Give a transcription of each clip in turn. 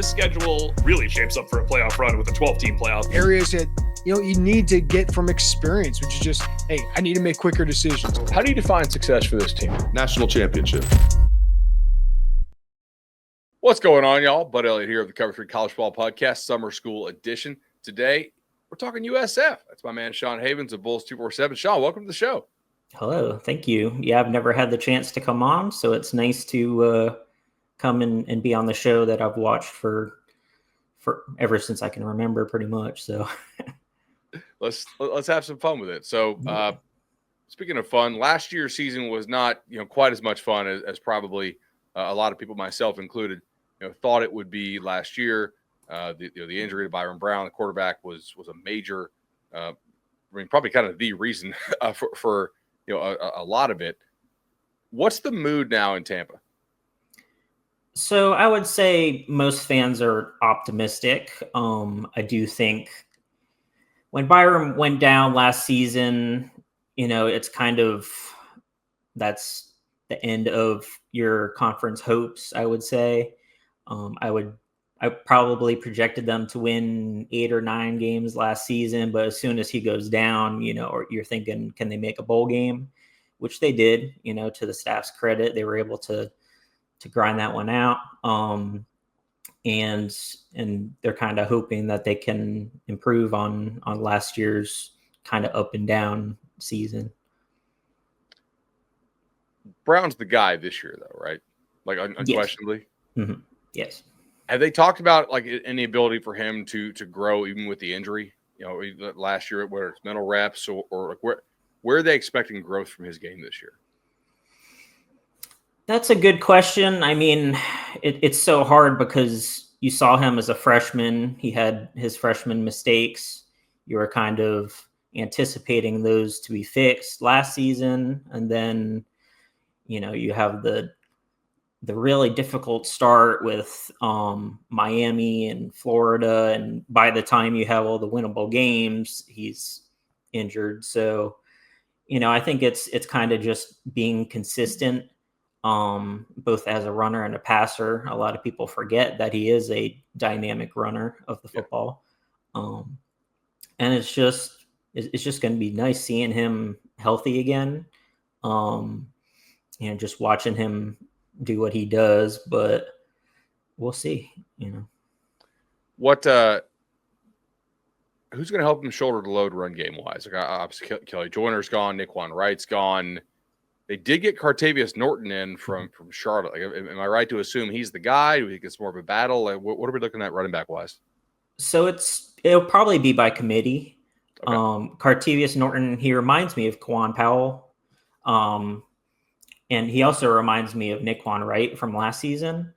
this schedule really shapes up for a playoff run with a 12-team playoff. Areas that, you need to get from experience, which is just, hey, I need to make quicker decisions. How do you define success for this team? National championship. What's going on, y'all? Bud Elliott here of the Cover 3 College Ball Podcast, Summer School Edition. Today, we're talking USF. That's my man, Sean Havens of Bulls 247. Sean, welcome to the show. Hello. Thank you. Yeah, I've never had the chance to come on, so it's nice to come and be on the show that I've watched for ever since I can remember, pretty much. So let's have some fun with it. So speaking of fun, last year's season was not quite as much fun as probably a lot of people, myself included, thought it would be last year. The injury to Byrum Brown, the quarterback, was a major, probably kind of the reason for a lot of it. What's the mood now in Tampa? So I would say most fans are optimistic. I do think when Byrum went down last season, it's kind of, that's the end of your conference hopes, I would say. I probably projected them to win 8 or 9 games last season, but as soon as he goes down, or you're thinking, can they make a bowl game? Which they did, to the staff's credit. They were able to grind that one out. And they're kind of hoping that they can improve on last year's kind of up and down season. Brown's the guy this year, though, right? Like unquestionably. Yes. Mm-hmm. Yes. Have they talked about like any ability for him to grow even with the injury? Last year, whether it's mental reps or like where are they expecting growth from his game this year? That's a good question. I mean, it's so hard because you saw him as a freshman. He had his freshman mistakes. You were kind of anticipating those to be fixed last season. And then, you have the really difficult start with Miami and Florida. And by the time you have all the winnable games, he's injured. So, I think it's kind of just being consistent. Both as a runner and a passer. A lot of people forget that he is a dynamic runner of the football. And it's just going to be nice seeing him healthy again. Just watching him do what he does, but we'll see, What, who's going to help him shoulder the load run game wise? Like obviously Kelly Joyner's gone, Niquan Wright's gone. They did get Cartavius Norton in from Charlotte. Like, am I right to assume he's the guy? Do we think it's more of a battle? Like, what are we looking at running back wise? So it'll probably be by committee. Okay. Cartavius Norton, he reminds me of Quan Powell. And he also reminds me of Niquan Wright from last season.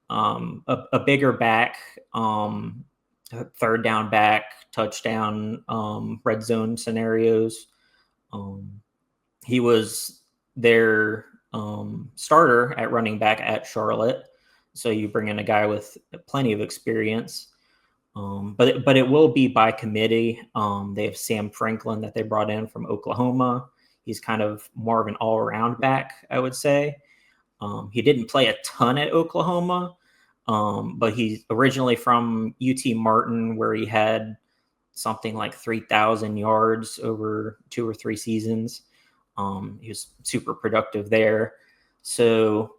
A bigger back, third down back, touchdown, red zone scenarios. He was their starter at running back at Charlotte. So you bring in a guy with plenty of experience. But it will be by committee. They have Sam Franklin that they brought in from Oklahoma. He's kind of more of an all-around back, I would say. He didn't play a ton at Oklahoma, but he's originally from UT Martin, where he had something like 3,000 yards over 2 or 3 seasons. He was super productive there. So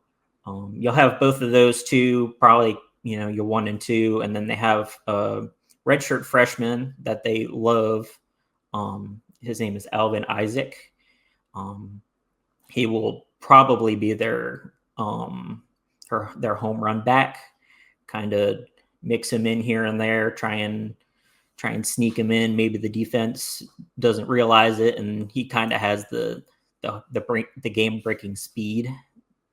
you'll have both of those two, probably, your 1 and 2, and then they have a redshirt freshman that they love. His name is Alvin Isaac. He will probably be their home run back, kind of mix him in here and there, try and sneak him in. Maybe the defense doesn't realize it, and he kind of has the game breaking speed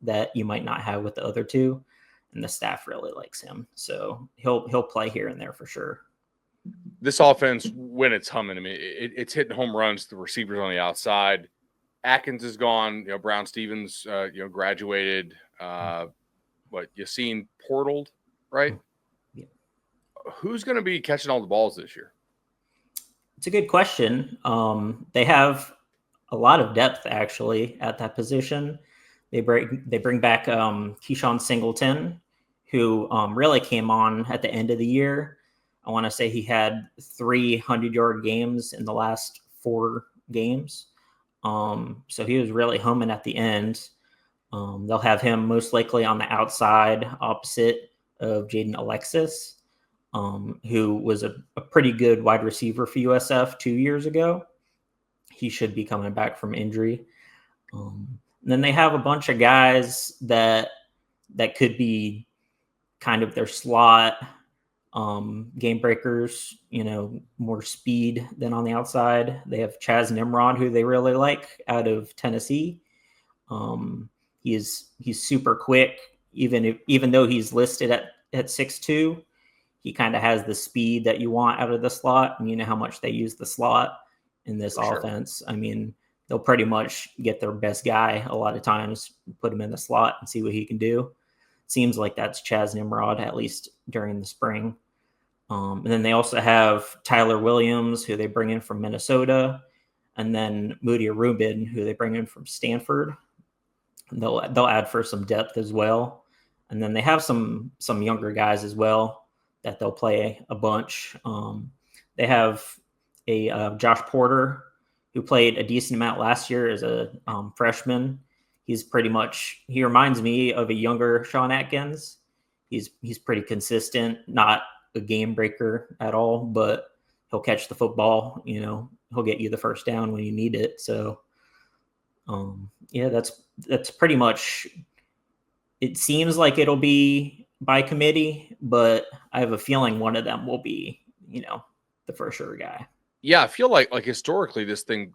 that you might not have with the other two, and the staff really likes him, so he'll play here and there for sure. This offense, when it's humming, I mean, it's hitting home runs. The receivers on the outside. Atkins is gone. Brown Stevens, graduated. Yassine portaled, right? Yeah. Who's going to be catching all the balls this year? It's a good question. They have a lot of depth actually at that position. They bring back Keyshawn Singleton, who really came on at the end of the year. I want to say he had 300-yard games in the last 4 games. So he was really humming at the end. They'll have him most likely on the outside opposite of Jaden Alexis, who was a pretty good wide receiver for USF 2 years ago. He should be coming back from injury. And then they have a bunch of guys that could be kind of their slot game breakers, more speed than on the outside. They have Chaz Nimrod, who they really like out of Tennessee. He's super quick, even though he's listed at 6'2", he kind of has the speed that you want out of the slot. And you know how much they use the slot in this offense. Sure. I mean, they'll pretty much get their best guy a lot of times, put him in the slot and see what he can do. Seems like that's Chaz Nimrod, at least during the spring. And then they also have Tyler Williams, who they bring in from Minnesota, and then Moody Rubin, who they bring in from Stanford. And they'll add for some depth as well. And then they have some younger guys as well that they'll play a bunch. They have a Josh Porter, who played a decent amount last year as a freshman. He reminds me of a younger Sean Atkins. He's pretty consistent, not a game breaker at all, but he'll catch the football, he'll get you the first down when you need it. So that's pretty much, it seems like it'll be by committee, but I have a feeling one of them will be, the for sure guy. Yeah, I feel like historically this thing,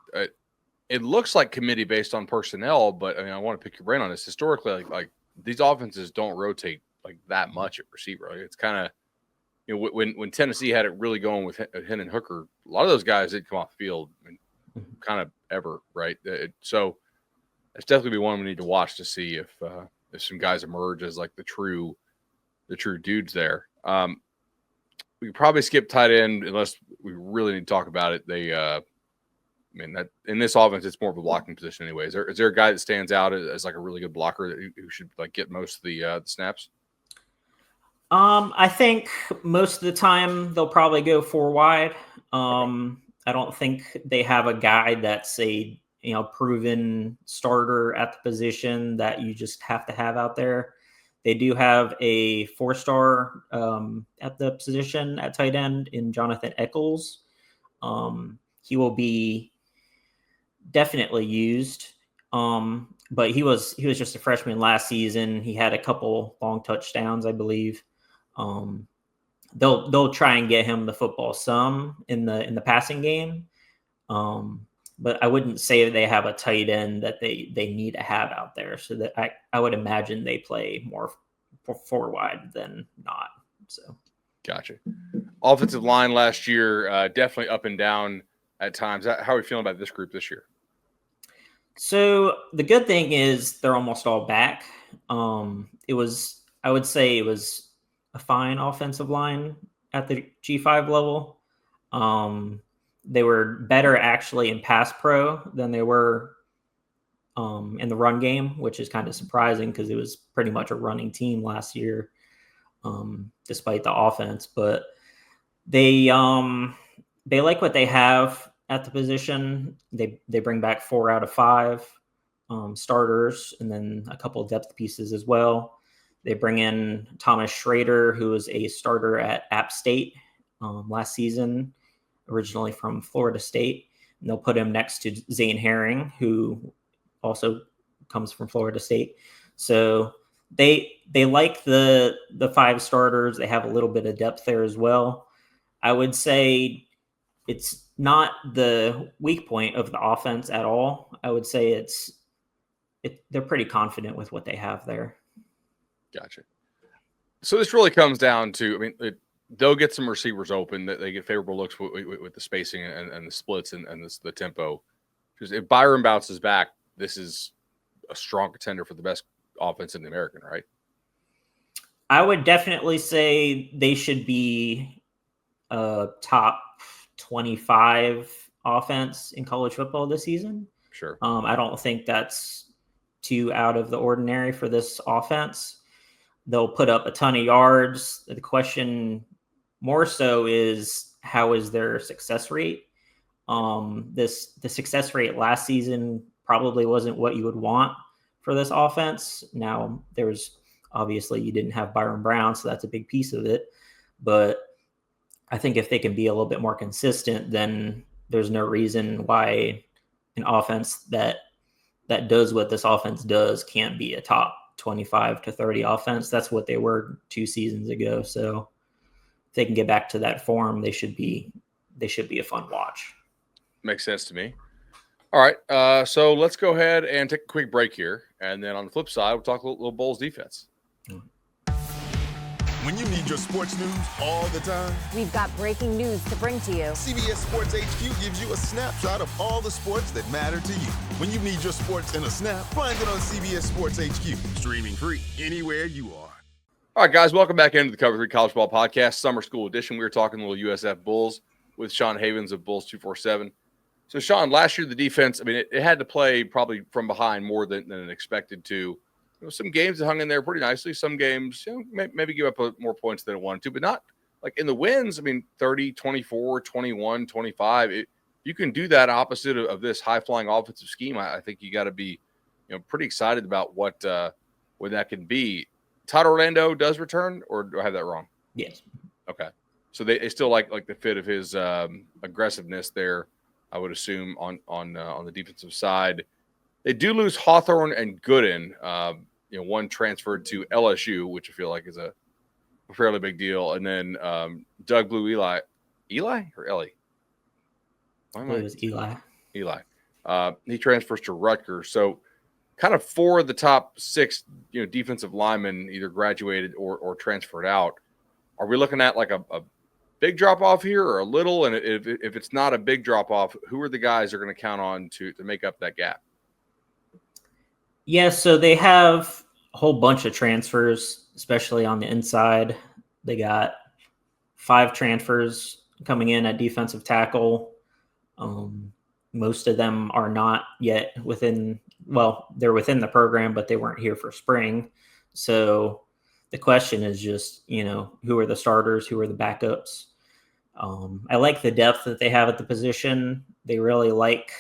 it looks like committee based on personnel, but I mean, I want to pick your brain on this. Historically, like these offenses don't rotate like that much at receiver. Like, it's kind of, when Tennessee had it really going with Hendon Hooker, a lot of those guys didn't come off the field kind of ever, right? So it's definitely one we need to watch to see if some guys emerge as like the true dudes there. We could probably skip tight end unless we really need to talk about it. That in this offense, it's more of a blocking position anyway. Is there a guy that stands out as like a really good blocker who should like get most of the snaps? I think most of the time they'll probably go 4 wide. I don't think they have a guy that's a proven starter at the position that you just have to have out there. They do have a 4-star at the position at tight end in Jonathan Eccles. He will be definitely used, but he was just a freshman last season. He had a couple long touchdowns, I believe. They'll try and get him the football some in the passing game, but I wouldn't say they have a tight end that they need to have out there. So that I would imagine they play more 4 wide than not. So, gotcha. Offensive line last year, definitely up and down at times. How are we feeling about this group this year? So the good thing is they're almost all back. I would say it was a fine offensive line at the G5 level. They were better actually in pass pro than they were in the run game, which is kind of surprising because it was pretty much a running team last year, despite the offense. But they like what they have at the position. They bring back 4 out of 5 starters and then a couple of depth pieces as well. They bring in Thomas Schrader, who was a starter at App State last season, originally from Florida State. And they'll put him next to Zane Herring, who also comes from Florida State. So they like the 5 starters. They have a little bit of depth there as well. I would say it's not the weak point of the offense at all. I would say they're pretty confident with what they have there. Gotcha. So this really comes down to, they'll get some receivers open, that they get favorable looks with the spacing and the splits and the tempo. Because if Byrum bounces back, this is a strong contender for the best offense in the American, right? I would definitely say they should be a top 25 offense in college football this season. Sure. I don't think that's too out of the ordinary for this offense. they'll put up a ton of yards. The question more so is, how is their success rate? The success rate last season probably wasn't what you would want for this offense. Now, obviously you didn't have Byrum Brown, so that's a big piece of it. But I think if they can be a little bit more consistent, then there's no reason why an offense that does what this offense does can't be a top 25 to 30 offense. That's what they were 2 seasons ago. So if they can get back to that form, they should be a fun watch. Makes sense to me. All right. So let's go ahead and take a quick break here. And then on the flip side, we'll talk a little Bulls defense. When you need your sports news all the time, we've got breaking news to bring to you. CBS Sports HQ gives you a snapshot of all the sports that matter to you. When you need your sports in a snap, find it on CBS Sports HQ, streaming free anywhere you are. All right, guys, welcome back into the Cover 3 College Ball Podcast, Summer School Edition. We were talking a little USF Bulls with Sean Havens of Bulls 247. So, Sean, last year the defense, I mean, it had to play probably from behind more than it expected to. Some games that hung in there pretty nicely. Some games, maybe give up more points than it wanted to, but not like in the wins. I mean, 30, 24, 21, 25. You can do that opposite of this high-flying offensive scheme. I think you got to be, pretty excited about what that can be. Todd Orlando does return, or do I have that wrong? Yes. Okay. So they still like the fit of his aggressiveness there, I would assume, on the defensive side. They do lose Hawthorne and Gooden. One transferred to LSU, which I feel like is a fairly big deal. And then Doug Blue Eli or Ellie? It was Eli. Eli. He transfers to Rutgers. So kind of 4 of the top 6, defensive linemen either graduated or transferred out. Are we looking at like a big drop off here or a little? And if it's not a big drop off, who are the guys they're going to count on to make up that gap? Yeah, so they have a whole bunch of transfers, especially on the inside. They got 5 transfers coming in at defensive tackle. Most of them are not yet they're within the program, but they weren't here for spring. So the question is just, who are the starters? Who are the backups? I like the depth that they have at the position. They really like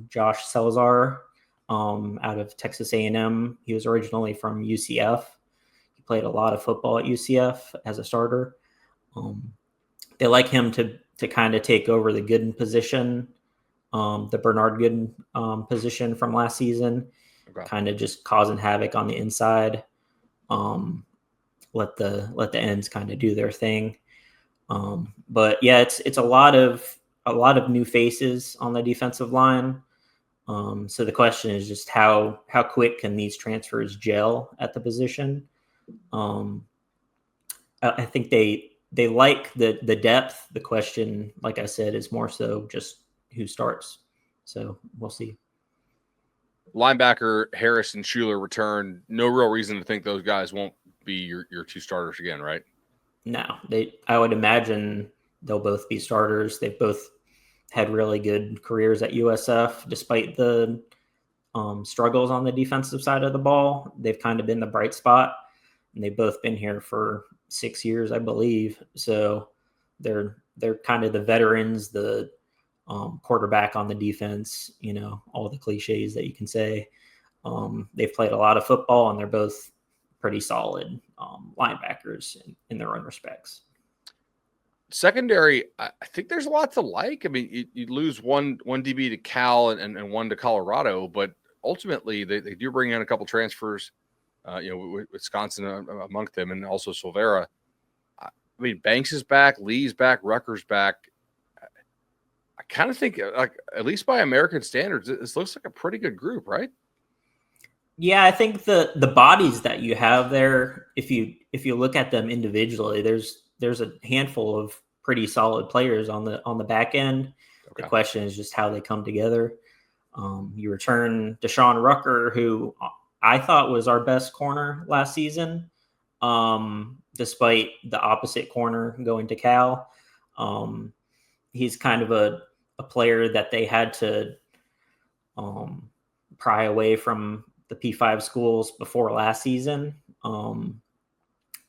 Josh Salazar out of Texas A&M. He was originally from UCF. He played a lot of football at UCF as a starter. They like him to kind of take over the Gooden position, the Bernard Gooden position from last season, kind of just causing havoc on the inside. Let the ends kind of do their thing. But yeah, it's a lot of new faces on the defensive line. So the question is just how quick can these transfers gel at the position? I think they like the depth. The question, like I said, is more so just who starts. So we'll see. Linebacker Harris and Schuler return. No real reason to think those guys won't be your 2 starters again, right? No, I would imagine they'll both be starters. They've both had really good careers at USF, despite the struggles on the defensive side of the ball. They've kind of been the bright spot, and they've both been here for 6 years, I believe. So they're kind of the veterans, the quarterback on the defense, all the cliches that you can say. They've played a lot of football, and they're both pretty solid linebackers in their own respects. Secondary, I think there's a lot to like. I mean, you lose one DB to Cal and one to Colorado, but ultimately they do bring in a couple transfers, Wisconsin amongst them, and also Silvera. I mean, Banks is back, Lee's back, Rutgers back. I kind of think, like, at least by American standards, this looks like a pretty good group, right? Yeah, I think the bodies that you have there, if you look at them individually, there's a handful of pretty solid players on the back end. Okay. The question is just how they come together. You return Deshaun Rucker, who I thought was our best corner last season, despite the opposite corner going to Cal. He's kind of a player that they had to pry away from the P5 schools before last season.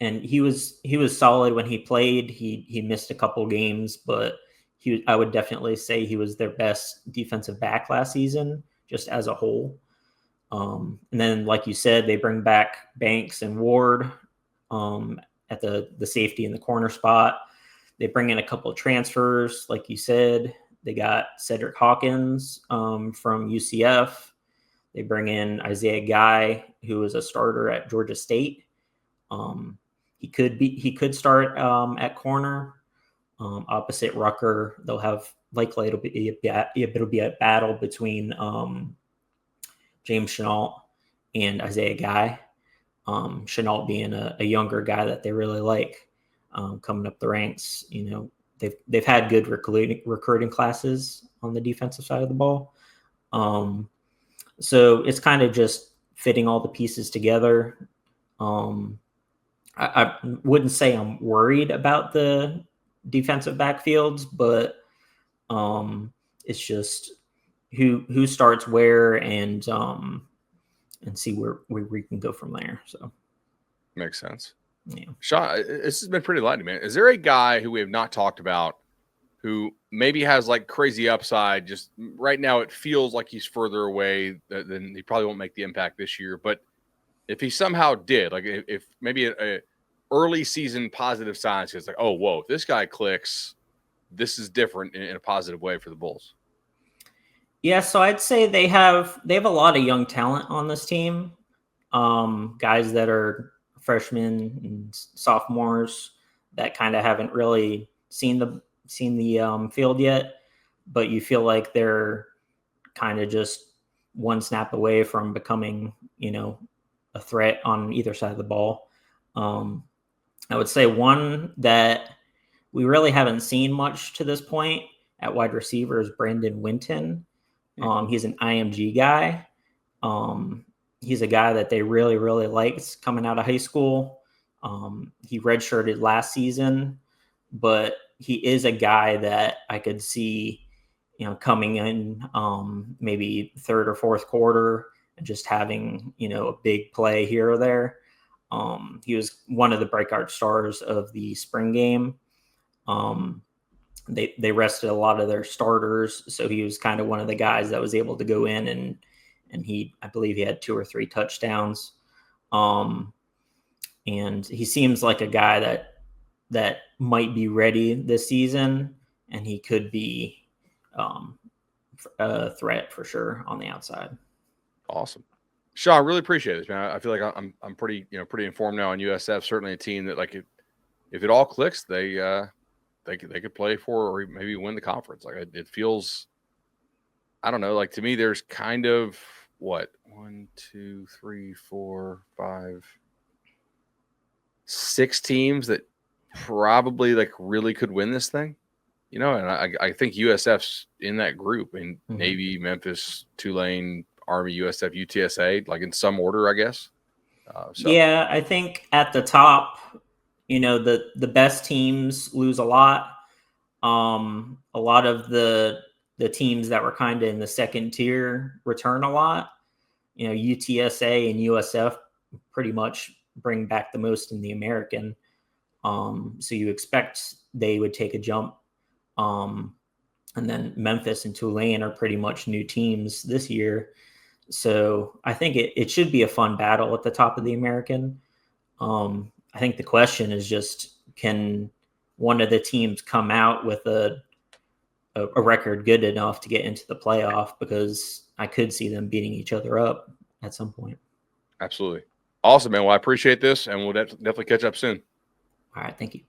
and he was solid when he played. He missed a couple games, but I would definitely say he was their best defensive back last season, just as a whole. And then, like you said, they bring back Banks and Ward at the safety and the corner spot. They bring in a couple of transfers, like you said. They got Cedric Hawkins from UCF. They bring in Isaiah Guy, who was a starter at Georgia State. He could start at corner opposite Rucker. They'll have likely it'll be a battle between James Chenault and Isaiah Guy. Chenault being a younger guy that they really like coming up the ranks. They've had good recruiting classes on the defensive side of the ball. So it's kind of just fitting all the pieces together. I wouldn't say I'm worried about the defensive backfields, but it's just who starts where and see where we can go from there. So makes sense. Yeah. Sean, this has been pretty lightning, man. Is there a guy who we have not talked about who maybe has like crazy upside? Just right now, it feels like he's further away than he probably won't make the impact this year. But if he somehow did, like if maybe a early season positive signs, it's like, oh, whoa, if this guy clicks, this is different in a positive way for the Bulls. Yeah, so I'd say they have a lot of young talent on this team. Guys that are freshmen and sophomores that kind of haven't really seen the field yet, but you feel like they're kind of just one snap away from becoming, a threat on either side of the ball. I would say one that we really haven't seen much to this point at wide receiver is Brandon Winton. He's an IMG guy. He's a guy that they really, really liked coming out of high school. He redshirted last season, but he is a guy that I could see, coming in maybe third or fourth quarter and just having, a big play here or there. He was one of the breakout stars of the spring game. They rested a lot of their starters, so he was kind of one of the guys that was able to go in and I believe he had 2 or 3 touchdowns. And he seems like a guy that might be ready this season, and he could be a threat for sure on the outside. Awesome. Sean, I really appreciate this, man. I feel like I'm pretty informed now on USF. Certainly a team that, like, if it all clicks, they could play for or maybe win the conference. Like, it feels, I don't know, like, to me there's kind of what 1, 2, 3, 4, 5, 6 teams that probably like really could win this thing, and I think USF's in that group, and Navy, Memphis, Tulane, Army, USF, UTSA, like in some order, I guess. Yeah, I think at the top, the best teams lose a lot. A lot of the teams that were kind of in the second tier return a lot. UTSA and USF pretty much bring back the most in the American. So you expect they would take a jump. And then Memphis and Tulane are pretty much new teams this year. So I think it should be a fun battle at the top of the American. I think the question is just, can one of the teams come out with a record good enough to get into the playoff? Because I could see them beating each other up at some point. Absolutely. Awesome, man. Well, I appreciate this, and we'll definitely catch up soon. All right. Thank you.